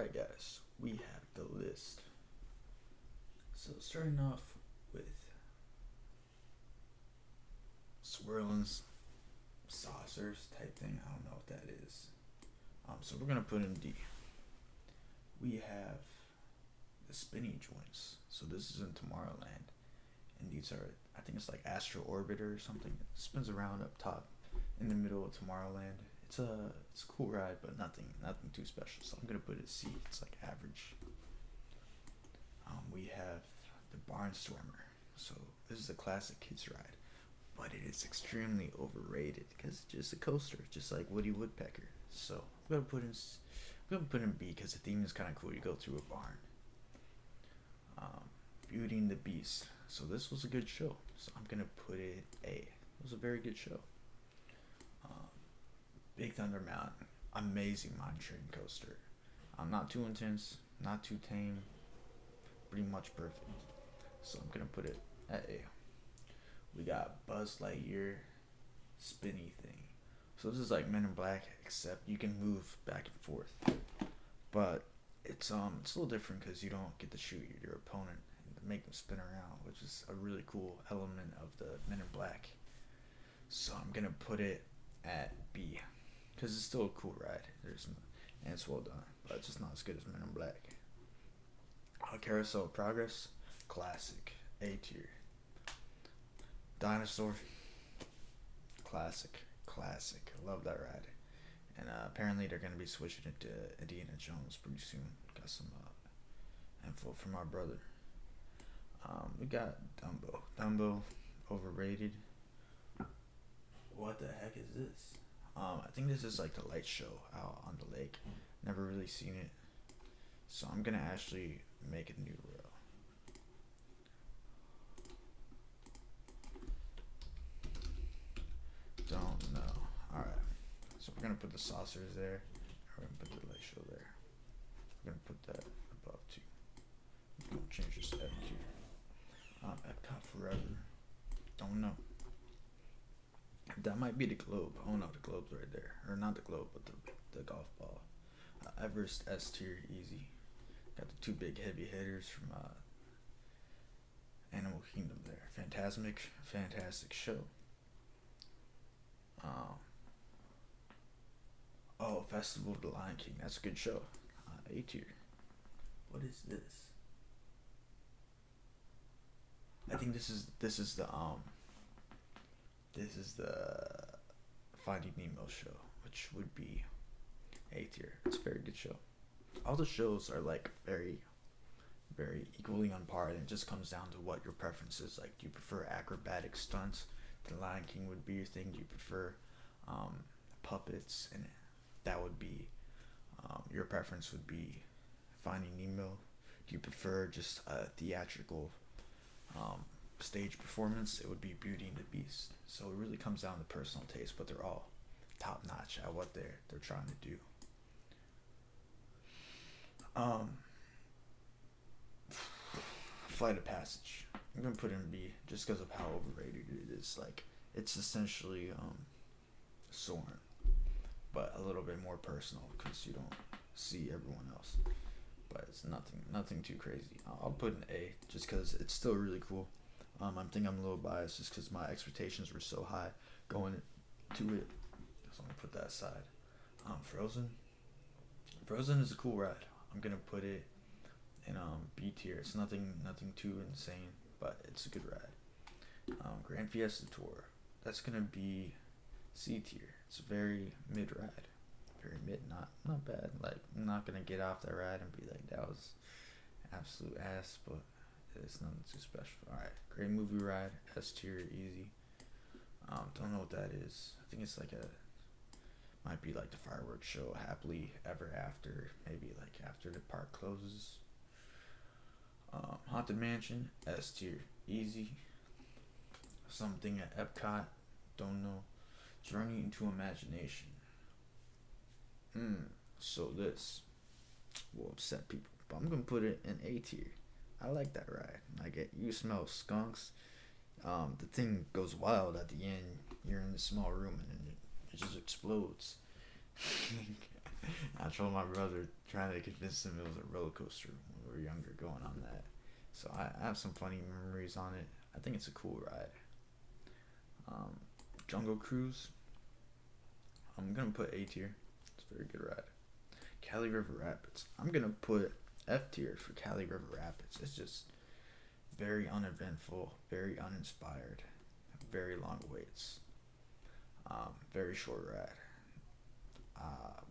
Alright, guys, we have the list. So, starting off with swirling saucers type thing. I don't know what that is. So, we're going to put in D. We have the spinny joints. So, this is in Tomorrowland. And these are, I think it's like Astro Orbiter or something. It spins around up top in the middle of Tomorrowland. It's a cool ride, but nothing too special. So I'm gonna put it C. It's like average. We have the Barnstormer. So this is a classic kids ride, but it is extremely overrated because it's just a coaster, just like Woody Woodpecker. So I'm gonna put in B because the theme is kind of cool. You go through a barn. Beauty and the Beast. So this was a good show. So I'm gonna put it A. It was a very good show. Big Thunder Mountain, amazing mine train coaster. Not too intense, not too tame, pretty much perfect. So I'm gonna put it at A. We got Buzz Lightyear, spinny thing. So this is like Men in Black, except you can move back and forth. But it's a little different because you don't get to shoot your opponent and make them spin around, which is a really cool element of the Men in Black. So I'm gonna put it at B. Because it's still a cool ride. And it's well done. But it's just not as good as Men in Black. Carousel of Progress, classic. A tier. Dinosaur, classic. Love that ride. And apparently they're going to be switching it to Indiana Jones pretty soon. Got some info from our brother. We got Dumbo. Dumbo, overrated. What the heck is this? I think this is like the light show out on the lake. Never really seen it. So I'm gonna actually make a new row. Don't know. Alright. So we're gonna put the saucers there. We're gonna put the light show there. We're gonna put that above too. I'm gonna change this to F tier. EPCOT Forever. Don't know. That might be the globe. Oh no, the globe's right there. Or not the globe, but the golf ball. Everest S tier, easy. Got the two big heavy hitters from Animal Kingdom there. Fantastic show. Festival of the Lion King. That's a good show. A tier. What is this? I think this is the Finding Nemo show, which would be A tier. It's a very good show. All the shows are like very, very equally on par, and it just comes down to what your preference is. Like, do you prefer acrobatic stunts? The Lion King would be your thing. Do you prefer puppets? And that would be your preference would be Finding Nemo. Do you prefer just a theatrical stage performance? It would be Beauty and the Beast. So it really comes down to personal taste, but they're all top notch at what they're trying to do. Flight of Passage. I'm gonna put it in B just because of how overrated it is. Like, it's essentially Soarin', but a little bit more personal because you don't see everyone else. But it's nothing too crazy. I'll put an A just because it's still really cool. I think I'm a little biased just because my expectations were so high going to it. So I'm gonna put that aside. Frozen. Frozen is a cool ride. I'm gonna put it in B tier. It's nothing too insane, but it's a good ride. Grand Fiesta Tour. That's gonna be C tier. It's a very mid ride. Very mid, not bad. Like, I'm not gonna get off that ride and be like, that was absolute ass, but it's nothing too special. Alright, great movie ride, S tier, easy. Don't know what that is. I think it's like might be like the fireworks show, Happily Ever After, maybe like after the park closes. Haunted Mansion, S tier, easy. Something at Epcot, don't know. Journey into Imagination. So this will upset people, but I'm gonna put it in A tier. I like that ride. Like, you smell skunks. The thing goes wild at the end. You're in this small room and then it just explodes. I told my brother, trying to convince him it was a roller coaster when we were younger, going on that. So I have some funny memories on it. I think it's a cool ride. Um, Jungle Cruise. I'm gonna put A tier. It's a very good ride. Cali River Rapids. I'm gonna put F tier for Cali River Rapids. It's just very uneventful, very uninspired, very long waits, very short ride.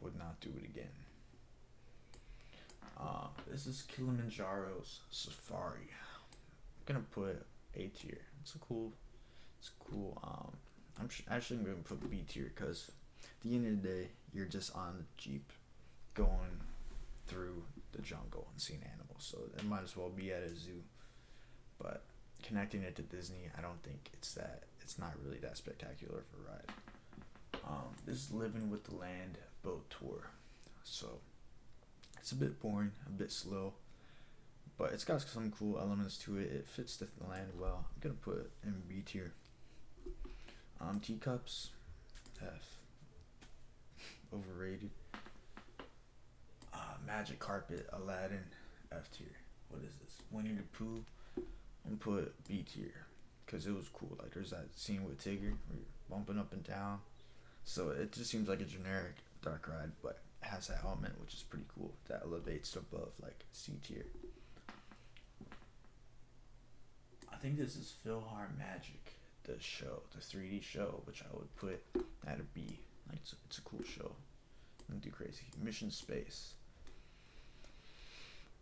Would not do it again. This is Kilimanjaro's Safari. I'm gonna put A tier. It's a cool. It's cool. Actually gonna put B tier because at the end of the day, you're just on the jeep, going through the jungle and seeing animals. So it might as well be at a zoo. But connecting it to Disney, I don't think it's that. It's not really that spectacular of a ride. This is Living with the Land boat tour. So it's a bit boring, a bit slow, but it's got some cool elements to it. It fits the land well. I'm gonna put it in B tier. Teacups, F. Overrated. Magic Carpet, Aladdin, F tier. What is this? Winnie the Pooh. I'm gonna put B tier because it was cool. Like there's that scene with Tigger where you're bumping up and down. So it just seems like a generic dark ride, but it has that element which is pretty cool. That elevates above like C tier. I think this is Philhar Magic, the show, the 3D show, which I would put at a B. Like it's a cool show. Nothing too crazy. Mission Space.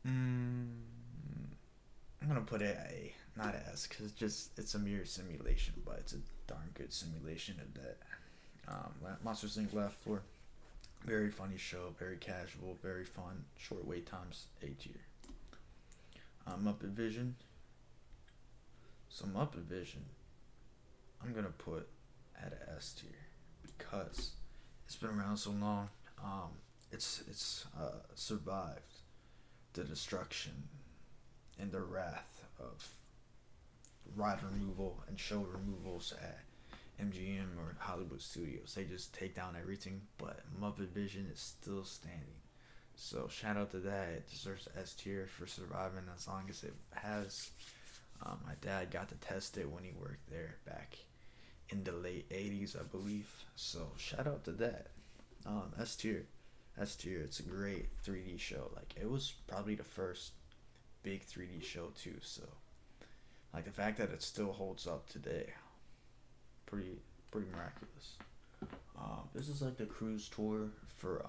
I'm gonna put it at A, not S, because it's a mere simulation, but it's a darn good simulation of that. Monsters Inc. Laugh Floor. Very funny show, very casual, very fun, short wait times, A tier. Muppet Vision. So Muppet Vision, I'm gonna put at a S tier because it's been around so long. It's survived the destruction and the wrath of ride removal and show removals at MGM or Hollywood Studios. They just take down everything, but Muppet Vision is still standing. So shout out to that. It deserves S tier for surviving as long as it has. My dad got to test it when he worked there back in the late 80s, I believe. So shout out to that. S tier. S tier. It's a great 3D show. Like it was probably the first big 3D show too. So like the fact that it still holds up today, pretty miraculous. This is like the cruise tour for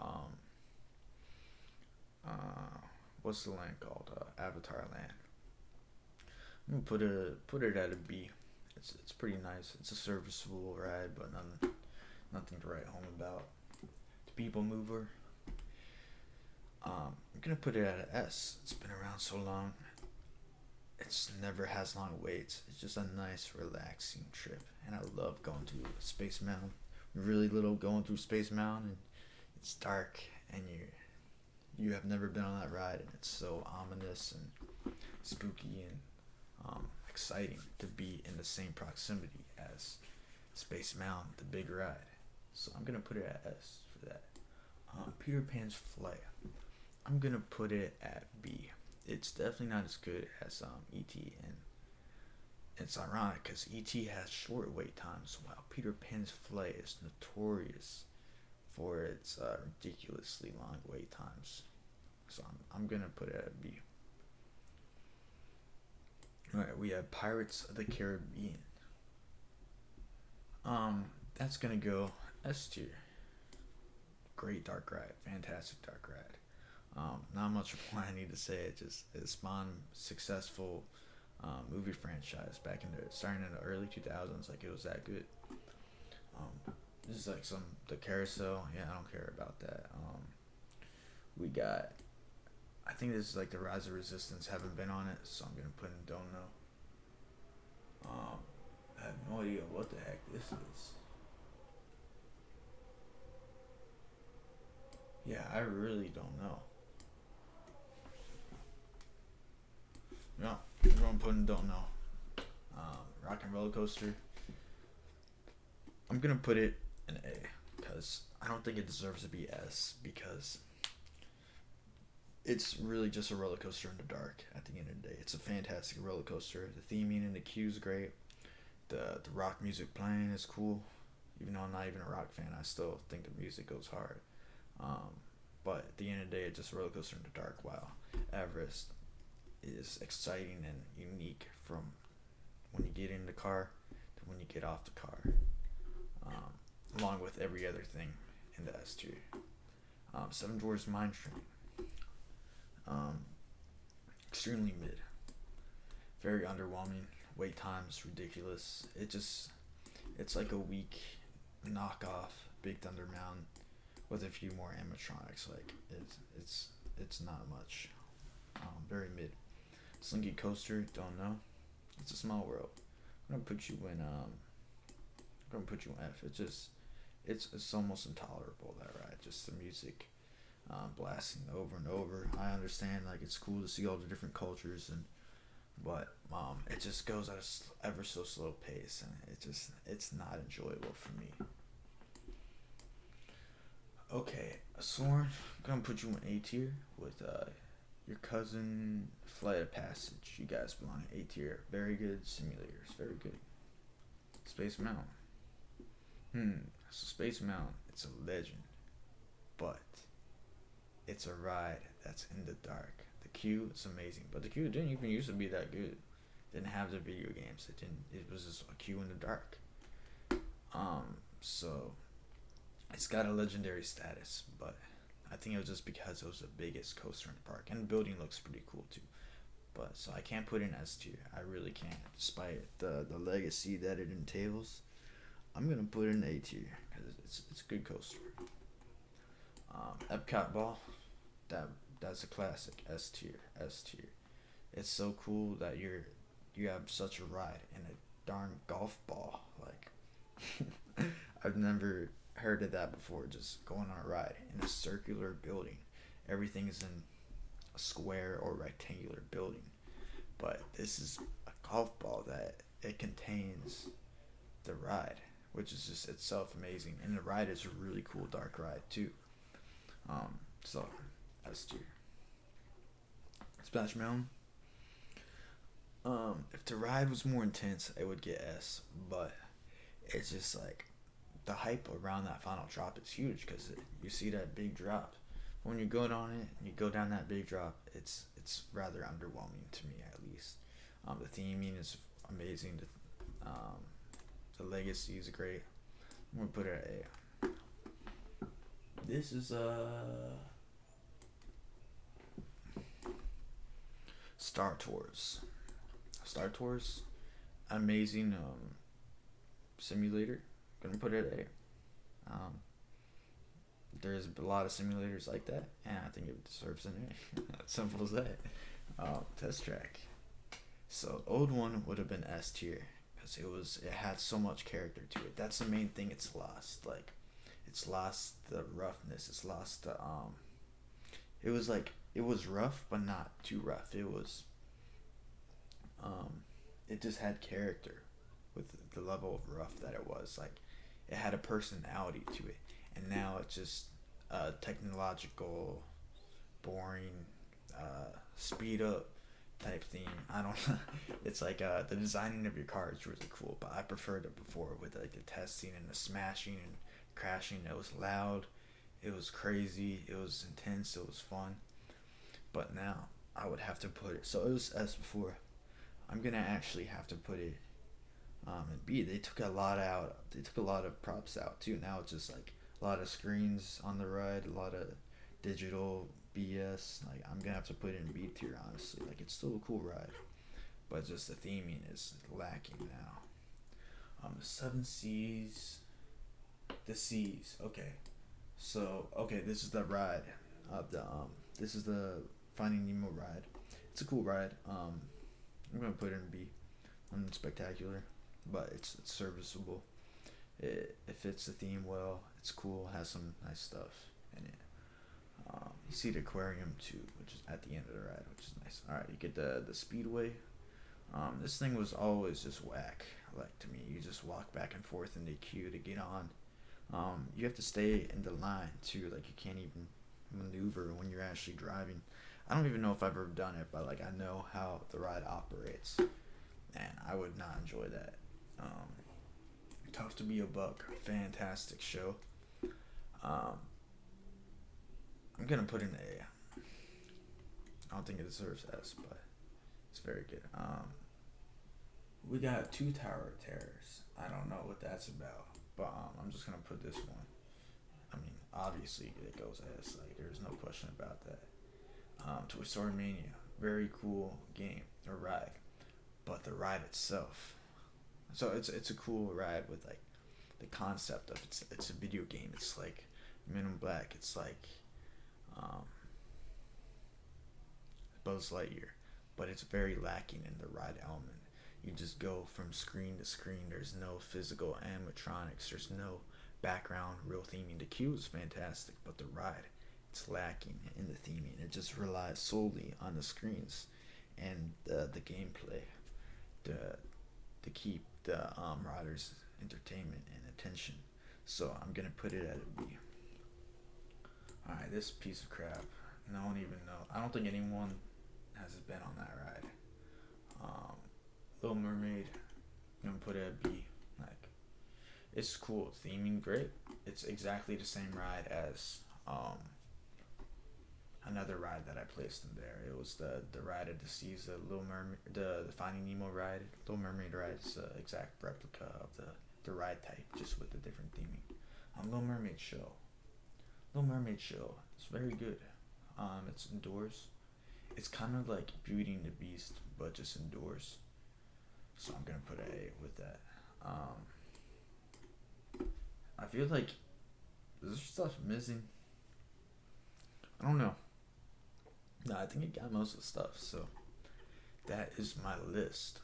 what's the land called? Avatar Land. I'm gonna put it at a B. It's pretty nice. It's a serviceable ride, but nothing to write home about. The People Mover. I'm gonna put it at an S. It's been around so long. It's never has long waits. It's just a nice, relaxing trip, and I love going through Space Mountain. Really little going through Space Mountain, and it's dark, and you have never been on that ride, and it's so ominous and spooky and exciting to be in the same proximity as Space Mountain, the big ride. So I'm gonna put it at S for that. Peter Pan's Flight. I'm gonna put it at B. It's definitely not as good as E.T. and it's ironic because E.T. has short wait times while Peter Pan's Flight is notorious for its ridiculously long wait times. So I'm gonna put it at B. Alright, we have Pirates of the Caribbean. That's gonna go S tier. Great dark ride, fantastic dark ride. Not much more I need to say. It spawned successful movie franchise back in starting in the early 2000s. Like it was that good. This is like the carousel. Yeah, I don't care about that. We got. I think this is like the Rise of Resistance. Haven't been on it, so I'm gonna put in don't know. I have no idea what the heck this is. Yeah, I really don't know. No, everyone put in don't know. Rock and Roller Coaster. I'm gonna put it in A because I don't think it deserves to be S, because it's really just a roller coaster in the dark. At the end of the day, it's a fantastic roller coaster. The theming and the cue is great. The rock music playing is cool. Even though I'm not even a rock fan, I still think the music goes hard. Um, but at the end of the day, it's just a roller coaster in the dark. While Everest is exciting and unique from when you get in the car to when you get off the car, along with every other thing in the S tier. Seven Dwarfs Mine Train. Extremely mid. Very underwhelming. Wait time is ridiculous. It's like a weak knockoff Big Thunder Mountain with a few more animatronics. Like it's not much. Very mid. Slinky Coaster, don't know. It's a small world. I'm gonna put you in F. It's almost intolerable, that ride. Just the music blasting over and over. I understand, like, it's cool to see all the different cultures, but it just goes at a ever so slow pace, and it's not enjoyable for me. Okay, Soren, I'm gonna put you in A tier with your cousin Flight of Passage. You guys belong in A tier. Very good simulators. Very good. Space Mountain. So Space Mountain, it's a legend, but it's a ride that's in the dark. The queue is amazing, but the queue didn't even used to be that good. Didn't have the video games. It was just a queue in the dark. So it's got a legendary status, but I think it was just because it was the biggest coaster in the park, and the building looks pretty cool too. But so I can't put it in S tier. I really can't, despite the legacy that it entails. I'm gonna put it in A tier because it's a good coaster. EPCOT Ball, that's a classic. S tier. It's so cool that you have such a ride in a darn golf ball. Like I've never heard of that before. Just going on a ride in a circular building. Everything is in a square or rectangular building, but this is a golf ball that it contains the ride, which is just itself amazing. And the ride is a really cool dark ride too. So S tier. Splash Mountain. If the ride was more intense, it would get S, but it's just like the hype around that final drop is huge because you see that big drop. When you go down it and you go down that big drop, it's rather underwhelming to me, at least. The theming is amazing. The legacy is great. I'm gonna put it at A. This is Star Tours. Star Tours, amazing simulator. Gonna put it at A. There's a lot of simulators like that, and I think it deserves an A. Simple as that. Test track. So old one would have been S tier because it had so much character to it. That's the main thing it's lost. Like, it's lost the roughness. It's lost the It was like, it was rough, but not too rough. It just had character with the level of rough that it was. Like, it had a personality to it, and now it's just a technological, boring, speed up type theme. I don't know. It's like the designing of your car is really cool, but I preferred it before with like the testing and the smashing and crashing. It was loud, it was crazy, it was intense, it was fun. But now I would have to put it. So it was S before. I'm gonna actually have to put it in B. They took a lot out. They took a lot of props out too. Now it's just like a lot of screens on the ride, a lot of digital BS. Like, I'm gonna have to put it in B tier, honestly. Like, it's still a cool ride, but just the theming is lacking now. The Seven Seas, the Seas. Okay, so this is the ride of the this is the Finding Nemo ride. It's a cool ride. I'm gonna put it in B. Unspectacular, but it's serviceable. It fits the theme well. It's cool. Has some nice stuff in it. You see the aquarium too, which is at the end of the ride, which is nice. All right, you get the speedway. This thing was always just whack. Like, to me, you just walk back and forth in the queue to get on. You have to stay in the line too. Like you can't even maneuver when you're actually driving. I don't even know if I've ever done it, but like I know how the ride operates, and I would not enjoy that. Um, Tough to be a Buck, fantastic show. Um, I'm gonna put in A. I don't think it deserves S, but it's very good. We got Two Tower Terrors. I don't know what that's about, but I'm just gonna put this one. I mean, obviously it goes S. Like there's no question about that. Toy Story Mania, very cool game or ride, but the ride itself. So it's a cool ride with like the concept of it's a video game. It's like Men in Black. It's like um, Buzz Lightyear, but it's very lacking in the ride element. You just go from screen to screen. There's no physical animatronics. There's no background, real theming. The queue is fantastic, but the ride, it's lacking in the theming. It just relies solely on the screens and the gameplay to keep the riders' entertainment and attention. So I'm gonna put it at a B. All right, this piece of crap. No one even know. I don't think anyone has been on that ride. Um, Little Mermaid. I'm gonna put it at B. Like, it's cool. Theming great. It's exactly the same ride as another ride that I placed in there. It was the ride at the seas, the Little Mermaid, the Finding Nemo ride. Little Mermaid ride is an exact replica of the ride type, just with a different theming. Little Mermaid show. Little Mermaid show. It's very good. It's indoors. It's kind of like Beauty and the Beast, but just indoors. So I'm gonna put an A with that. I feel like there's stuff missing. I don't know. No, I think it got most of the stuff. So that is my list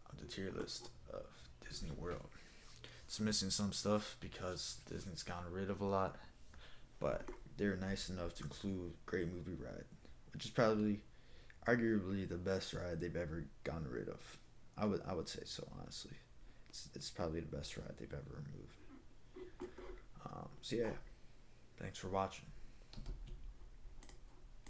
of the tier list of Disney World. It's missing some stuff because Disney's gotten rid of a lot, but they're nice enough to include Great Movie Ride, which is probably arguably the best ride they've ever gotten rid of. I would say so, honestly. It's probably the best ride they've ever removed. So yeah, thanks for watching.